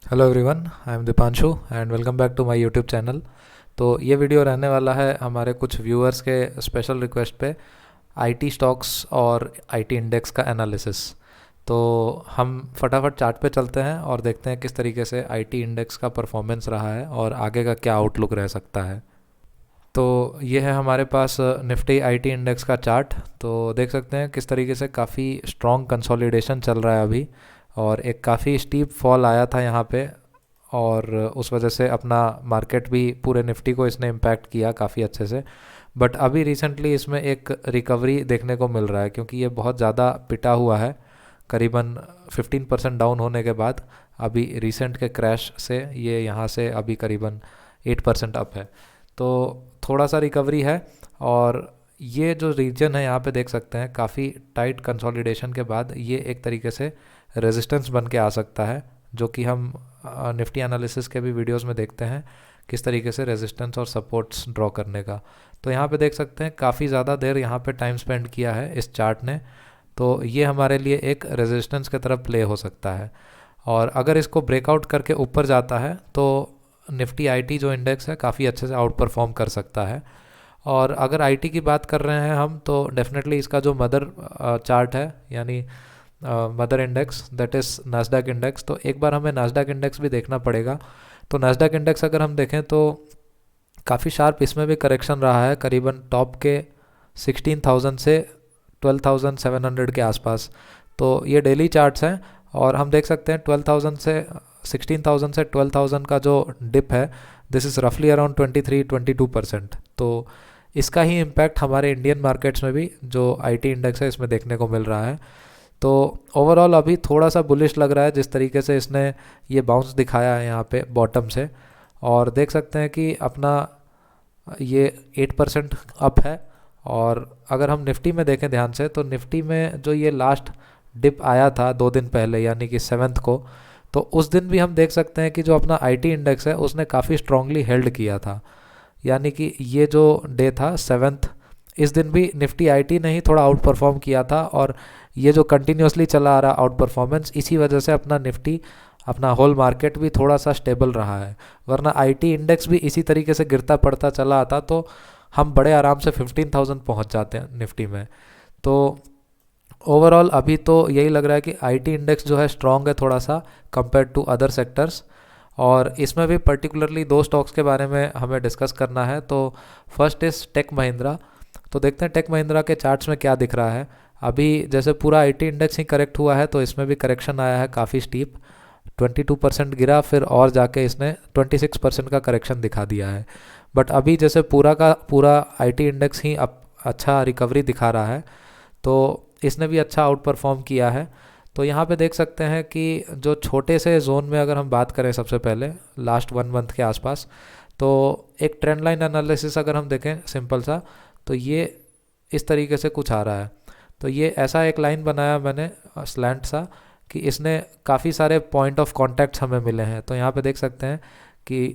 Hello everyone, I am Deepanshu and welcome back to my YouTube channel. तो ये video रहने वाला है हमारे कुछ व्यूअर्स के स्पेशल रिक्वेस्ट पे आईटी स्टॉक्स और आईटी इंडेक्स का एनालिसिस। तो हम फटाफट चार्ट पे चलते हैं और देखते हैं किस तरीके से आईटी इंडेक्स का परफॉर्मेंस रहा है और आगे का क्या आउटलुक रह सकता है। तो ये है हमारे पास निफ्टी आईटी इंडेक्स का चार्ट। तो देख सकते हैं किस तरीके से काफ़ी स्ट्रॉन्ग कंसोलिडेशन चल रहा है अभी, और एक काफ़ी स्टीप फॉल आया था यहाँ पे, और उस वजह से अपना मार्केट भी पूरे निफ्टी को इसने इम्पैक्ट किया काफ़ी अच्छे से। बट अभी रिसेंटली इसमें एक रिकवरी देखने को मिल रहा है, क्योंकि ये बहुत ज़्यादा पिटा हुआ है। करीबन 15% डाउन होने के बाद अभी रिसेंट के क्रैश से ये यहाँ से अभी करीबन 8% अप है। तो थोड़ा सा रिकवरी है, और ये जो रीजन है यहाँ पे देख सकते हैं काफ़ी टाइट कंसोलिडेशन के बाद ये एक तरीके से रेजिस्टेंस बन के आ सकता है, जो कि हम निफ्टी एनालिसिस के भी वीडियोस में देखते हैं किस तरीके से रेजिस्टेंस और सपोर्ट्स ड्रॉ करने का। तो यहाँ पे देख सकते हैं काफ़ी ज़्यादा देर यहाँ पे टाइम स्पेंड किया है इस चार्ट ने। तो ये हमारे लिए एक रेजिस्टेंस की तरफ प्ले हो सकता है, और अगर इसको ब्रेकआउट करके ऊपर जाता है तो निफ्टी आईटी जो इंडेक्स है काफ़ी अच्छे से आउट परफॉर्म कर सकता है। और अगर आईटी की बात कर रहे हैं हम, तो डेफिनेटली इसका जो मदर चार्ट है, यानी mother index, that is Nasdaq index. तो एक बार हमें नास्डैक इंडेक्स भी देखना पड़ेगा। तो नास्डैक इंडेक्स अगर हम देखें तो काफ़ी शार्प इसमें भी करेक्शन रहा है, करीबन टॉप के 16,000 से 12,700 के आसपास। तो ये डेली चार्ट्स हैं, और हम देख सकते हैं 12,000 से 16,000 से 12,000 का जो डिप है, दिस इज़ रफली अराउंड 23-22%। तो इसका ही इम्पैक्ट हमारे इंडियन मार्केट्स में भी जो आईटी इंडेक्स है इसमें देखने को मिल रहा है। तो ओवरऑल अभी थोड़ा सा बुलिश लग रहा है जिस तरीके से इसने ये बाउंस दिखाया है यहाँ पे बॉटम से, और देख सकते हैं कि अपना ये 8% अप है। और अगर हम निफ्टी में देखें ध्यान से, तो निफ्टी में जो ये लास्ट डिप आया था 2 दिन पहले, यानी कि 7th को, तो उस दिन भी हम देख सकते हैं कि जो अपना आईटी इंडेक्स है उसने काफ़ी स्ट्रांगली हेल्ड किया था। यानी कि ये जो डे था 7th, इस दिन भी निफ्टी आईटी ने ही थोड़ा आउट परफॉर्म किया था, और ये जो कंटिन्यूसली चला आ रहा आउट परफॉर्मेंस, इसी वजह से अपना निफ्टी, अपना होल मार्केट भी थोड़ा सा स्टेबल रहा है। वरना आईटी इंडेक्स भी इसी तरीके से गिरता पड़ता चला आता तो हम बड़े आराम से 15,000 पहुंच जाते हैं निफ्टी में। तो ओवरऑल अभी तो यही लग रहा है कि आईटी इंडेक्स जो है स्ट्रॉन्ग है थोड़ा सा कंपेयर टू अदर सेक्टर्स। और इसमें भी पर्टिकुलरली 2 स्टॉक्स के बारे में हमें डिस्कस करना है। तो फर्स्ट इज़ टेक महिंद्रा। तो देखते हैं टेक महिंद्रा के चार्ट्स में क्या दिख रहा है। अभी जैसे पूरा आईटी इंडेक्स ही करेक्ट हुआ है, तो इसमें भी करेक्शन आया है काफ़ी स्टीप, 22% गिरा, फिर और जाके इसने 26% का करेक्शन दिखा दिया है। बट अभी जैसे पूरा का पूरा आईटी इंडेक्स ही अच्छा रिकवरी दिखा रहा है, तो इसने भी अच्छा आउट परफॉर्म किया है। तो यहाँ पे देख सकते हैं कि जो छोटे से जोन में अगर हम बात करें सबसे पहले लास्ट 1 मंथ के आसपास, तो एक ट्रेंड लाइन एनालिसिस अगर हम देखें सिंपल सा, तो ये इस तरीके से कुछ आ रहा है। तो ये ऐसा एक लाइन बनाया मैंने स्लैंट सा, कि इसने काफ़ी सारे पॉइंट ऑफ कॉन्टैक्ट्स हमें मिले हैं। तो यहाँ पे देख सकते हैं कि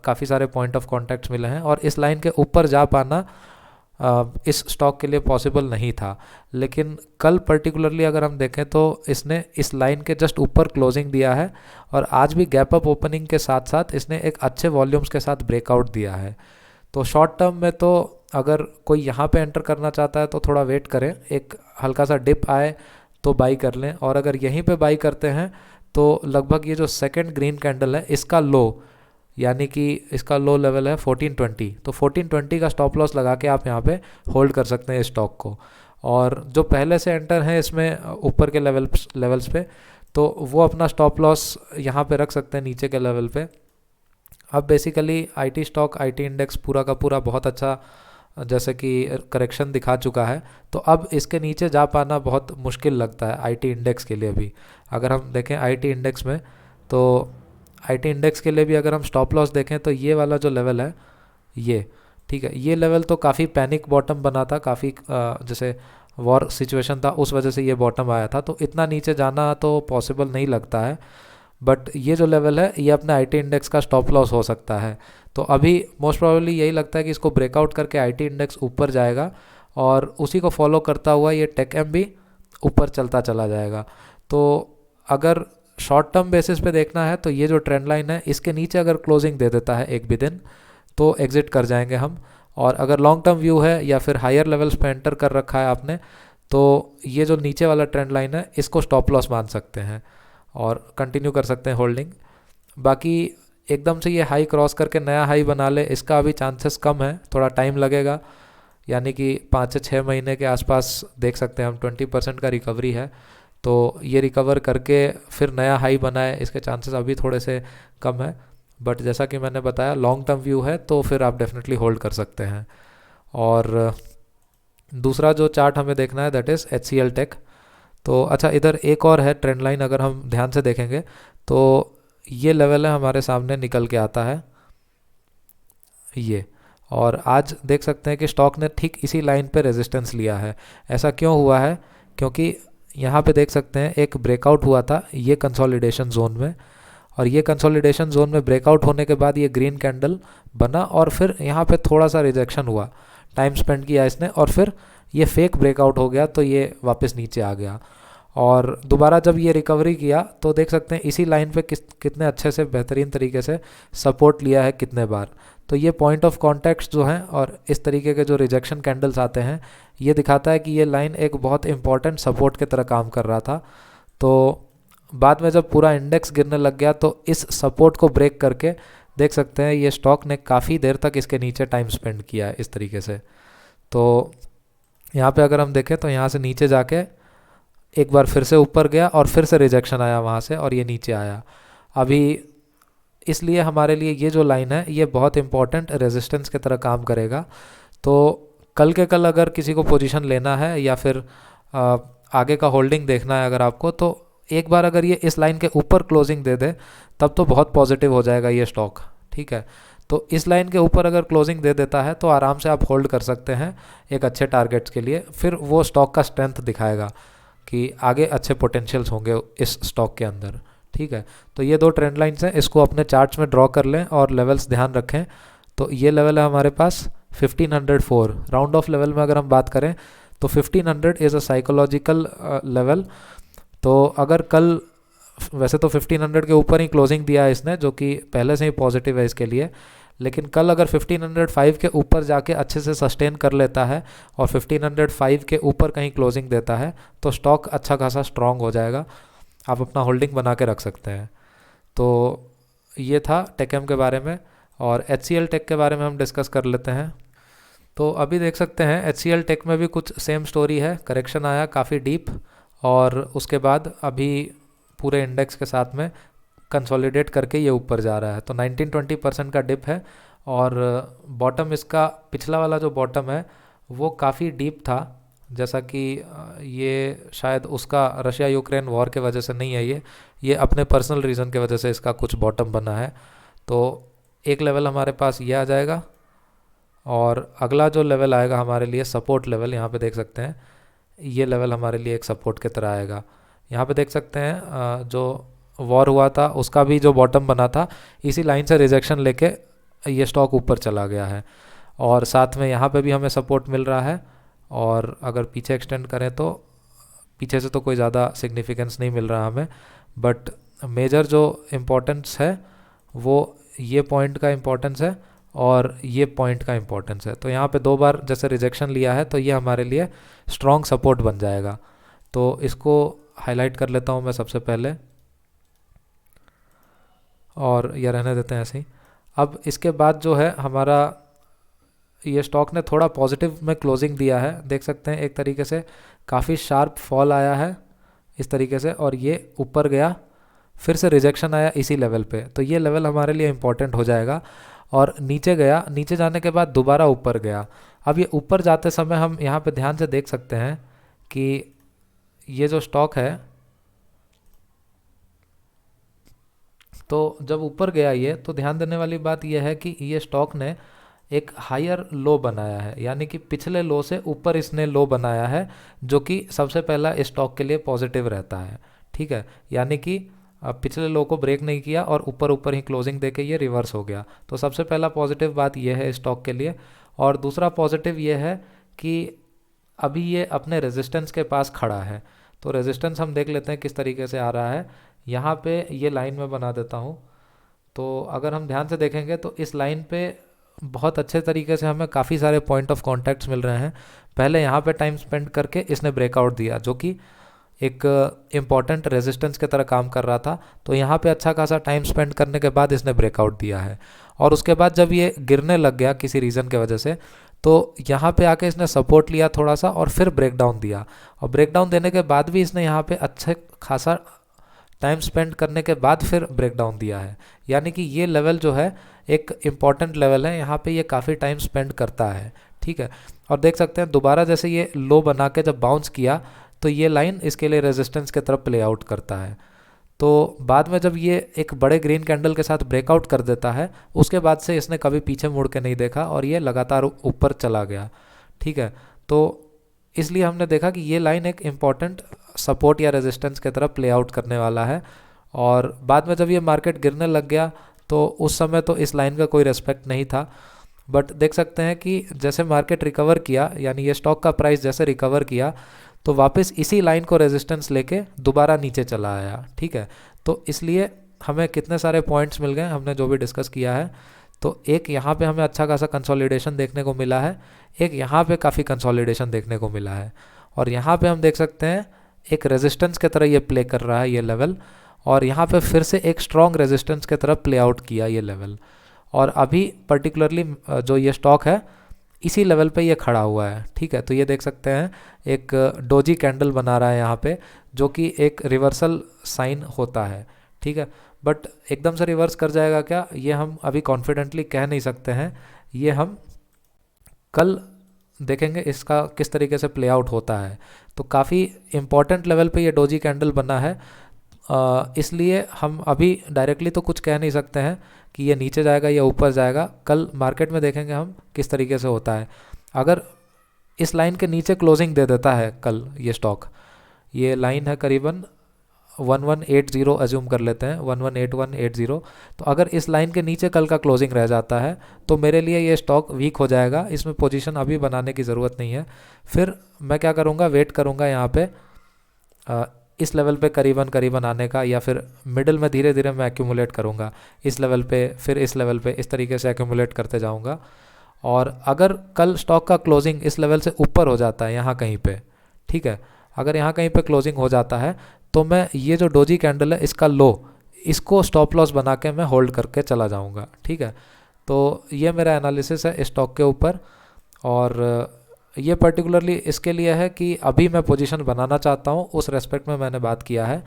काफ़ी सारे पॉइंट ऑफ कॉन्टैक्ट्स मिले हैं, और इस लाइन के ऊपर जा पाना इस स्टॉक के लिए पॉसिबल नहीं था। लेकिन कल पर्टिकुलरली अगर हम देखें तो इसने इस लाइन के जस्ट ऊपर क्लोजिंग दिया है, और आज भी गैप अप ओपनिंग के साथ साथ इसने एक अच्छे वॉल्यूम्स के साथ ब्रेकआउट दिया है। तो शॉर्ट टर्म में तो अगर कोई यहाँ पे एंटर करना चाहता है तो थोड़ा वेट करें, एक हल्का सा डिप आए तो बाई कर लें। और अगर यहीं पे बाई करते हैं तो लगभग ये जो सेकंड ग्रीन कैंडल है इसका लो, यानी कि इसका लो लेवल है 1420, तो 1420 का स्टॉप लॉस लगा के आप यहाँ पे होल्ड कर सकते हैं स्टॉक को। और जो पहले से एंटर हैं इसमें ऊपर के लेवल्स पे, तो वो अपना स्टॉप लॉस यहाँ पे रख सकते हैं नीचे के लेवल पे। अब basically IT stock, IT index पूरा का पूरा बहुत अच्छा जैसे कि करेक्शन दिखा चुका है, तो अब इसके नीचे जा पाना बहुत मुश्किल लगता है आईटी इंडेक्स के लिए भी। अगर हम देखें आईटी इंडेक्स में, तो आईटी इंडेक्स के लिए भी अगर हम स्टॉप लॉस देखें तो ये वाला जो लेवल है, ये ठीक है, ये लेवल तो काफ़ी पैनिक बॉटम बना था, काफ़ी जैसे वॉर सिचुएशन था उस वजह से ये बॉटम आया था, तो इतना नीचे जाना तो पॉसिबल नहीं लगता है। बट ये जो लेवल है ये अपने आईटी इंडेक्स का स्टॉप लॉस हो सकता है। तो अभी मोस्ट प्रोबेबली यही लगता है कि इसको ब्रेकआउट करके आईटी इंडेक्स ऊपर जाएगा, और उसी को फॉलो करता हुआ ये टेक एम भी ऊपर चलता चला जाएगा। तो अगर शॉर्ट टर्म बेसिस पे देखना है तो ये जो ट्रेंड लाइन है इसके नीचे अगर क्लोजिंग दे देता है एक भी दिन तो एग्जिट कर जाएंगे हम। और अगर लॉन्ग टर्म व्यू है या फिर हायर लेवल्स पे एंटर कर रखा है आपने तो ये जो नीचे वाला ट्रेंड लाइन है इसको स्टॉप लॉस मान सकते हैं और कंटिन्यू कर सकते हैं होल्डिंग। बाकी एकदम से ये हाई क्रॉस करके नया हाई बना ले इसका अभी चांसेस कम है, थोड़ा टाइम लगेगा, यानी कि 5 से 6 महीने के आसपास देख सकते हैं हम। 20% का रिकवरी है तो ये रिकवर करके फिर नया हाई बनाए इसके चांसेस अभी थोड़े से कम है। बट जैसा कि मैंने बताया लॉन्ग टर्म व्यू है तो फिर आप डेफिनेटली होल्ड कर सकते हैं। और दूसरा जो चार्ट हमें देखना है दैट इज़ HCL टेक। तो अच्छा इधर एक और है ट्रेंड लाइन, अगर हम ध्यान से देखेंगे तो ये लेवल है हमारे सामने निकल के आता है ये, और आज देख सकते हैं कि स्टॉक ने ठीक इसी लाइन पे रेजिस्टेंस लिया है। ऐसा क्यों हुआ है? क्योंकि यहाँ पे देख सकते हैं एक ब्रेकआउट हुआ था ये कंसोलिडेशन जोन में, और ये कंसोलिडेशन जोन में ब्रेकआउट होने के बाद ये ग्रीन कैंडल बना और फिर यहाँ पे थोड़ा सा रिजेक्शन हुआ, टाइम स्पेंड किया इसने और फिर ये फेक ब्रेकआउट हो गया तो ये वापस नीचे आ गया। और दोबारा जब ये रिकवरी किया तो देख सकते हैं इसी लाइन पे कितने अच्छे से बेहतरीन तरीके से सपोर्ट लिया है कितने बार। तो ये पॉइंट ऑफ कॉन्टेक्स्ट जो हैं और इस तरीके के जो रिजेक्शन कैंडल्स आते हैं ये दिखाता है कि ये लाइन एक बहुत इंपॉर्टेंट सपोर्ट की तरह काम कर रहा था। तो बाद में जब पूरा इंडेक्स गिरने लग गया तो इस सपोर्ट को ब्रेक करके देख सकते हैं ये स्टॉक ने काफ़ी देर तक इसके नीचे टाइम स्पेंड किया है इस तरीके से। तो यहाँ पे अगर हम देखें तो यहाँ से नीचे जाके एक बार फिर से ऊपर गया और फिर से रिजेक्शन आया वहाँ से और ये नीचे आया अभी। इसलिए हमारे लिए ये जो लाइन है ये बहुत इंपॉर्टेंट रेजिस्टेंस की तरह काम करेगा। तो कल के कल अगर किसी को पोजीशन लेना है या फिर आगे का होल्डिंग देखना है अगर आपको, तो एक बार अगर ये इस लाइन के ऊपर क्लोजिंग दे दे तब तो बहुत पॉजिटिव हो जाएगा ये स्टॉक, ठीक है। तो इस लाइन के ऊपर अगर क्लोजिंग दे देता है तो आराम से आप होल्ड कर सकते हैं एक अच्छे टारगेट्स के लिए। फिर वो स्टॉक का स्ट्रेंथ दिखाएगा कि आगे अच्छे पोटेंशियल्स होंगे इस स्टॉक के अंदर, ठीक है। तो ये दो ट्रेंड लाइन्स हैं, इसको अपने चार्ट्स में ड्रॉ कर लें और लेवल्स ध्यान रखें। तो ये लेवल है हमारे पास 1504 राउंड ऑफ लेवल में अगर हम बात करें तो 1500 इज़ अ साइकोलॉजिकल लेवल। तो अगर कल वैसे तो 1500 के ऊपर ही क्लोजिंग दिया है इसने जो कि पहले से ही पॉजिटिव है इसके लिए, लेकिन कल अगर 1505 के ऊपर जाके अच्छे से सस्टेन कर लेता है और 1505 के ऊपर कहीं क्लोजिंग देता है तो स्टॉक अच्छा खासा स्ट्रॉन्ग हो जाएगा, आप अपना होल्डिंग बना के रख सकते हैं। तो ये था टेकएम के बारे में, और HCL टेक के बारे में हम डिस्कस कर लेते हैं। तो अभी देख सकते हैं HCL टेक में भी कुछ सेम स्टोरी है, करेक्शन आया काफ़ी डीप और उसके बाद अभी पूरे इंडेक्स के साथ में कंसोलिडेट करके ये ऊपर जा रहा है। तो 19-20% का डिप है और बॉटम इसका पिछला वाला जो बॉटम है वो काफ़ी डीप था, जैसा कि ये शायद उसका रशिया यूक्रेन वॉर के वजह से नहीं है, ये अपने पर्सनल रीज़न के वजह से इसका कुछ बॉटम बना है। तो एक लेवल हमारे पास ये आ जाएगा और अगला जो लेवल आएगा हमारे लिए सपोर्ट लेवल, यहाँ पे देख सकते हैं ये लेवल हमारे लिए एक सपोर्ट की तरह आएगा। यहाँ पे देख सकते हैं जो वॉर हुआ था उसका भी जो बॉटम बना था इसी लाइन से रिजेक्शन लेके ये स्टॉक ऊपर चला गया है, और साथ में यहाँ पे भी हमें सपोर्ट मिल रहा है। और अगर पीछे एक्सटेंड करें तो पीछे से तो कोई ज़्यादा सिग्निफिकेंस नहीं मिल रहा हमें, बट मेजर जो इम्पोर्टेंस है वो ये पॉइंट का इम्पोर्टेंस है और ये पॉइंट का इम्पोर्टेंस है। तो यहाँ पे 2 बार जैसे रिजेक्शन लिया है तो ये हमारे लिए स्ट्रॉन्ग सपोर्ट बन जाएगा। तो इसको हाईलाइट कर लेता हूँ मैं सबसे पहले और ये रहने देते हैं ऐसे ही। अब इसके बाद जो है हमारा ये स्टॉक ने थोड़ा पॉजिटिव में क्लोजिंग दिया है, देख सकते हैं एक तरीके से काफ़ी शार्प फॉल आया है इस तरीके से और ये ऊपर गया, फिर से रिजेक्शन आया इसी लेवल पे। तो ये लेवल हमारे लिए इम्पोर्टेंट हो जाएगा। और नीचे गया, नीचे जाने के बाद दोबारा ऊपर गया। अब ये ऊपर जाते समय हम यहाँ पे ध्यान से देख सकते हैं कि ये जो स्टॉक है तो जब ऊपर गया ये, तो ध्यान देने वाली बात यह है कि ये स्टॉक ने एक हायर लो बनाया है, यानी कि पिछले लो से ऊपर इसने लो बनाया है, जो कि सबसे पहला इस स्टॉक के लिए पॉजिटिव रहता है, ठीक है। यानी कि पिछले लो को ब्रेक नहीं किया और ऊपर ऊपर ही क्लोजिंग देके ये रिवर्स हो गया। तो सबसे पहला पॉजिटिव बात यह है स्टॉक के लिए। और दूसरा पॉजिटिव ये है कि अभी ये अपने रेजिस्टेंस के पास खड़ा है। तो रेजिस्टेंस हम देख लेते हैं किस तरीके से आ रहा है। यहाँ पे ये लाइन में बना देता हूँ। तो अगर हम ध्यान से देखेंगे तो इस लाइन पे बहुत अच्छे तरीके से हमें काफ़ी सारे पॉइंट ऑफ कॉन्टैक्ट्स मिल रहे हैं। पहले यहाँ पे टाइम स्पेंड करके इसने ब्रेकआउट दिया, जो कि एक इम्पॉर्टेंट रेजिस्टेंस की तरह काम कर रहा था। तो यहाँ पे अच्छा खासा टाइम स्पेंड करने के बाद इसने ब्रेकआउट दिया है, और उसके बाद जब ये गिरने लग गया किसी रीज़न के वजह से, तो यहाँ पे आके इसने सपोर्ट लिया थोड़ा सा और फिर ब्रेकडाउन दिया, और ब्रेकडाउन देने के बाद भी इसने यहाँ पे अच्छे खासा टाइम स्पेंड करने के बाद फिर ब्रेकडाउन दिया है। यानी कि ये लेवल जो है एक इम्पॉर्टेंट लेवल है, यहाँ पे ये काफ़ी टाइम स्पेंड करता है, ठीक है। और देख सकते हैं दोबारा जैसे ये लो बना के जब बाउंस किया तो ये लाइन इसके लिए रेजिस्टेंस की तरफ प्ले आउट करता है। तो बाद में जब ये एक बड़े ग्रीन कैंडल के साथ ब्रेकआउट कर देता है, उसके बाद से इसने कभी पीछे मुड़ के नहीं देखा और ये लगातार ऊपर चला गया, ठीक है। तो इसलिए हमने देखा कि ये लाइन एक इम्पॉर्टेंट सपोर्ट या रेजिस्टेंस की तरफ प्ले आउट करने वाला है। और बाद में जब ये मार्केट गिरने लग गया तो उस समय तो इस लाइन का कोई रेस्पेक्ट नहीं था, बट देख सकते हैं कि जैसे मार्केट रिकवर किया, यानी ये स्टॉक का प्राइस जैसे रिकवर किया, तो वापस इसी लाइन को रेजिस्टेंस लेके दोबारा नीचे चला आया, ठीक है। तो इसलिए हमें कितने सारे पॉइंट्स मिल गए हमने जो भी डिस्कस किया है। तो एक यहाँ पे हमें अच्छा खासा कंसोलिडेशन देखने को मिला है, एक यहाँ पे काफ़ी कंसोलिडेशन देखने को मिला है, और यहाँ पे हम देख सकते हैं एक रेजिस्टेंस की तरह ये प्ले कर रहा है ये लेवल, और यहाँ पे फिर से एक स्ट्रॉन्ग रेजिस्टेंस की तरफ प्ले आउट किया ये लेवल। और अभी पर्टिकुलरली जो ये स्टॉक है इसी लेवल पे ये खड़ा हुआ है, ठीक है। तो ये देख सकते हैं एक डोजी कैंडल बना रहा है यहाँ पे, जो कि एक रिवर्सल साइन होता है, ठीक है। बट एकदम से रिवर्स कर जाएगा क्या, ये हम अभी कॉन्फिडेंटली कह नहीं सकते हैं। ये हम कल देखेंगे इसका किस तरीके से प्ले आउट होता है। तो काफ़ी इम्पॉर्टेंट लेवल पे ये डोजी कैंडल बना है, इसलिए हम अभी डायरेक्टली तो कुछ कह नहीं सकते हैं कि ये नीचे जाएगा या ऊपर जाएगा। कल मार्केट में देखेंगे हम किस तरीके से होता है। अगर इस लाइन के नीचे क्लोजिंग दे देता है कल ये स्टॉक, ये लाइन है करीबन 1180 अज्यूम कर लेते हैं, 118180। तो अगर इस लाइन के नीचे कल का क्लोजिंग रह जाता है तो मेरे लिए ये स्टॉक वीक हो जाएगा, इसमें पोजीशन अभी बनाने की ज़रूरत नहीं है। फिर मैं क्या करूँगा, वेट करूँगा यहाँ पे इस लेवल पे करीबन करीबन आने का, या फिर मिडिल में धीरे धीरे मैं एक्यूमुलेट करूँगा इस लेवल पे, फिर इस लेवल पे, इस तरीके से एक्यूमुलेट करते जाऊँगा। और अगर कल स्टॉक का क्लोजिंग इस लेवल से ऊपर हो जाता है यहाँ कहीं पे, ठीक है, अगर यहाँ कहीं पे क्लोजिंग हो जाता है तो मैं ये जो डोजी कैंडल है इसका लो, इसको स्टॉप लॉस बना के मैं होल्ड करके चला जाऊँगा, ठीक है। तो ये मेरा एनालिसिस है स्टॉक के ऊपर, और ये पर्टिकुलरली इसके लिए है कि अभी मैं पोजीशन बनाना चाहता हूँ, उस रेस्पेक्ट में मैंने बात किया है।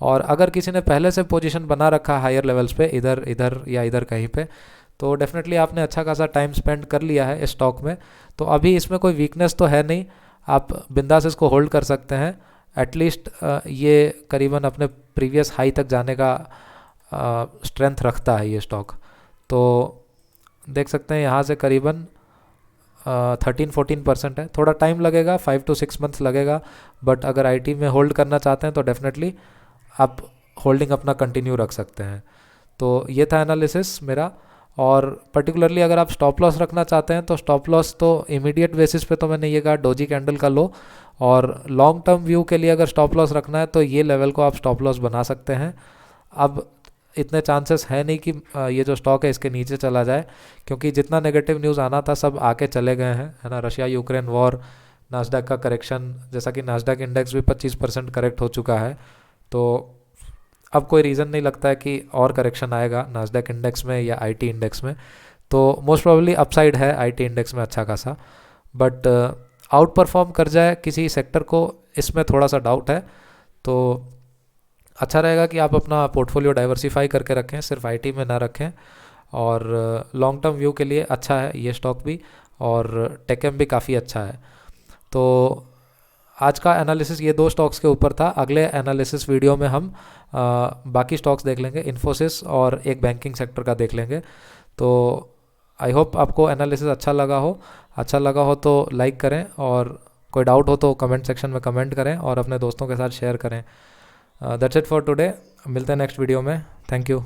और अगर किसी ने पहले से पोजीशन बना रखा है हायर लेवल्स पे, इधर इधर या इधर कहीं पे, तो डेफिनेटली आपने अच्छा खासा टाइम स्पेंड कर लिया है इस स्टॉक में। तो अभी इसमें कोई वीकनेस तो है नहीं, आप बिंदास इसको होल्ड कर सकते हैं। एटलीस्ट ये करीबन अपने प्रीवियस हाई तक जाने का स्ट्रेंथ रखता है ये स्टॉक। तो देख सकते हैं यहाँ से करीबन 13-14% है। थोड़ा टाइम लगेगा, 5 to 6 मंथ्स लगेगा, बट अगर आईटी में होल्ड करना चाहते हैं तो डेफिनेटली आप होल्डिंग अपना कंटिन्यू रख सकते हैं। तो ये था एनालिसिस मेरा। और पर्टिकुलरली अगर आप स्टॉप लॉस रखना चाहते हैं तो स्टॉप लॉस तो इमीडिएट बेसिस पे तो मैंने ये कहा डोजी कैंडल का लो, और लॉन्ग टर्म व्यू के लिए अगर स्टॉप लॉस रखना है तो ये लेवल को आप स्टॉप लॉस बना सकते हैं। अब इतने चांसेस है नहीं कि ये जो स्टॉक है इसके नीचे चला जाए, क्योंकि जितना नेगेटिव न्यूज़ आना था सब आके चले गए हैं, है ना। रशिया यूक्रेन वॉर, नास्डैक का करेक्शन, जैसा कि नास्डैक इंडेक्स भी 25% करेक्ट हो चुका है। तो अब कोई रीज़न नहीं लगता है कि और करेक्शन आएगा नास्डैक इंडेक्स में या आईटी इंडेक्स में। तो मोस्ट प्रोबेबली अपसाइड है आईटी इंडेक्स में अच्छा खासा, बट आउट परफॉर्म कर जाए किसी सेक्टर को, इसमें थोड़ा सा डाउट है। तो अच्छा रहेगा कि आप अपना पोर्टफोलियो डाइवर्सिफाई करके रखें, सिर्फ आईटी में ना रखें। और लॉन्ग टर्म व्यू के लिए अच्छा है ये स्टॉक भी, और टेकएम भी काफ़ी अच्छा है। तो आज का एनालिसिस ये 2 स्टॉक्स के ऊपर था। अगले एनालिसिस वीडियो में हम बाकी स्टॉक्स देख लेंगे, इन्फोसिस और एक बैंकिंग सेक्टर का देख लेंगे। तो आई होप आपको एनालिसिस अच्छा लगा हो तो लाइक करें, और कोई डाउट हो तो कमेंट सेक्शन में कमेंट करें और अपने दोस्तों के साथ शेयर करें। That's it for today. मिलते हैं नेक्स्ट वीडियो में। Thank you.